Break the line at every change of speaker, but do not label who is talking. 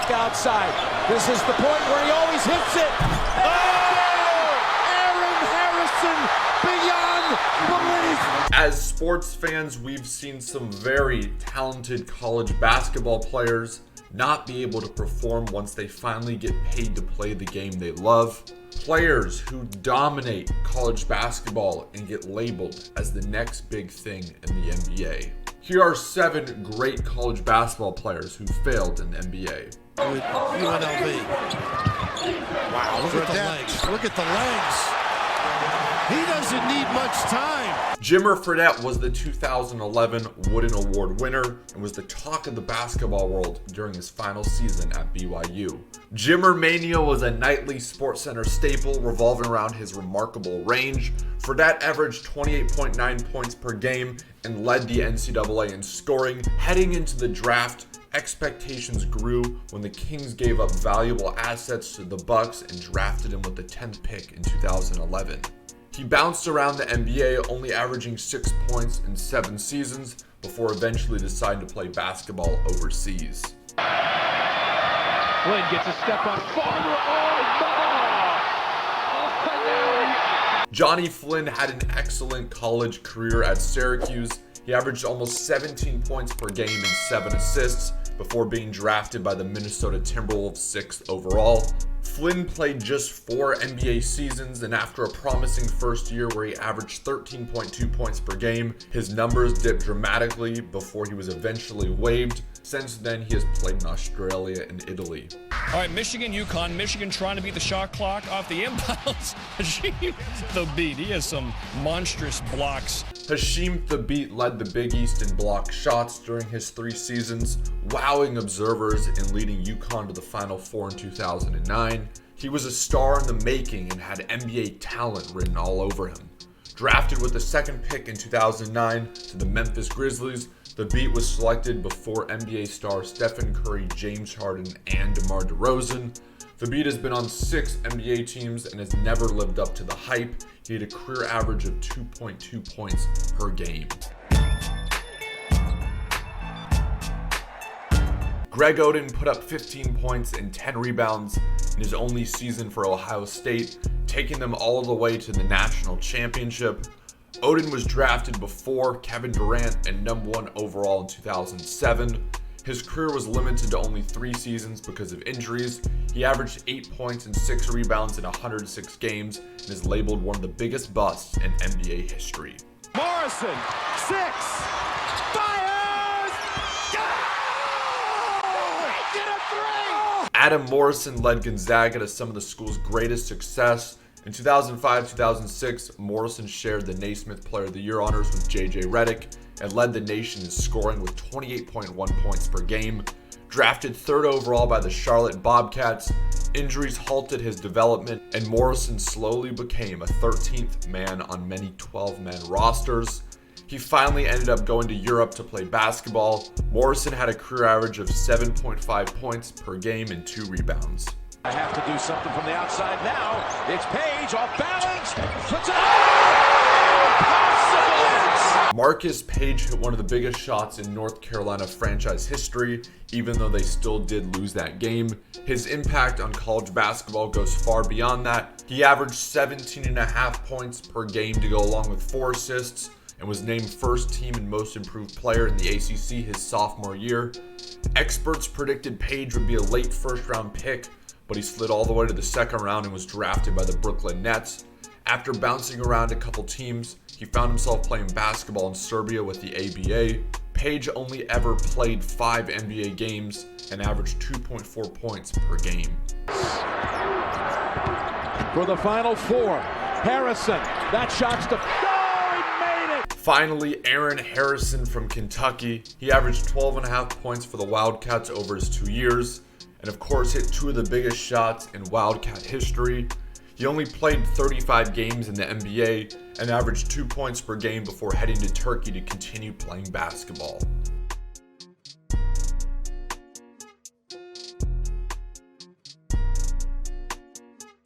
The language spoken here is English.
Zack outside. This is the point where he always hits it. Oh! Aaron Harrison beyond belief.
As sports fans, we've seen some very talented college basketball players not be able to perform once they finally get paid to play the game they love. Players who dominate college basketball and get labeled as the next big thing in the NBA. Here are 7 great college basketball players who failed in the NBA.
With UNLV. Wow, look at the legs. Look at the legs. He doesn't need much time.
Fredette was the 2011 Wooden Award winner and was the talk of the basketball world during his final season at BYU. Jimmer Mania was a nightly SportsCenter staple revolving around his remarkable range. Fredette averaged 28.9 points per game and led the NCAA in scoring. Heading into the draft, expectations grew when the Kings gave up valuable assets to the Bucks and drafted him with the 10th pick in 2011. He bounced around the NBA, only averaging 6 points in 7 seasons before eventually deciding to play basketball overseas.
Flynn gets a step on Farmer.
Johnny Flynn had an excellent college career at Syracuse. He averaged almost 17 points per game and 7 assists before being drafted by the Minnesota Timberwolves 6th overall. Flynn played just 4 NBA seasons, and after a promising first year where he averaged 13.2 points per game, his numbers dipped dramatically before he was eventually waived. Since then, he has played in Australia and Italy.
All right, Michigan, UConn. Michigan trying to beat the shot clock off the inbounds. The beat. He has some monstrous blocks.
Hasheem Thabeet led the Big East in block shots during his 3 seasons, wowing observers and leading UConn to the Final Four in 2009. He was a star in the making and had NBA talent written all over him. Drafted with the 2nd pick in 2009 to the Memphis Grizzlies, Thabeet was selected before NBA stars Stephen Curry, James Harden, and DeMar DeRozan. Thabeet has been on 6 NBA teams and has never lived up to the hype. He had a career average of 2.2 points per game. Greg Oden put up 15 points and 10 rebounds in his only season for Ohio State, taking them all the way to the national championship. Oden was drafted before Kevin Durant and #1 overall in 2007. His career was limited to only 3 seasons because of injuries. He averaged 8 points and 6 rebounds in 106 games and is labeled one of the biggest busts in NBA history.
Morrison, 6, fires, go! Get a 3!
Adam Morrison led Gonzaga to some of the school's greatest success. In 2005-2006, Morrison shared the Naismith Player of the Year honors with J.J. Redick and led the nation in scoring with 28.1 points per game. Drafted 3rd overall by the Charlotte Bobcats, injuries halted his development, and Morrison slowly became a 13th man on many 12-man rosters. He finally ended up going to Europe to play basketball. Morrison had a career average of 7.5 points per game and 2 rebounds.
I have to do something from the outside now. It's Paige off balance. Puts it up.
Marcus Paige hit one of the biggest shots in North Carolina franchise history, even though they still did lose that game. His impact on college basketball goes far beyond that. He averaged 17.5 points per game to go along with 4 assists and was named first team and most improved player in the ACC his sophomore year. Experts predicted Paige would be a late first-round pick, but he slid all the way to the 2nd round and was drafted by the Brooklyn Nets. After bouncing around a couple teams, he found himself playing basketball in Serbia with the ABA. Paige only ever played 5 NBA games and averaged 2.4 points per game.
For the Final Four, Harrison, that shot's to... Oh, he made it!
Finally, Aaron Harrison from Kentucky. He averaged 12.5 points for the Wildcats over his 2 years, and of course hit 2 of the biggest shots in Wildcat history. He only played 35 games in the NBA and averaged 2 points per game before heading to Turkey to continue playing basketball.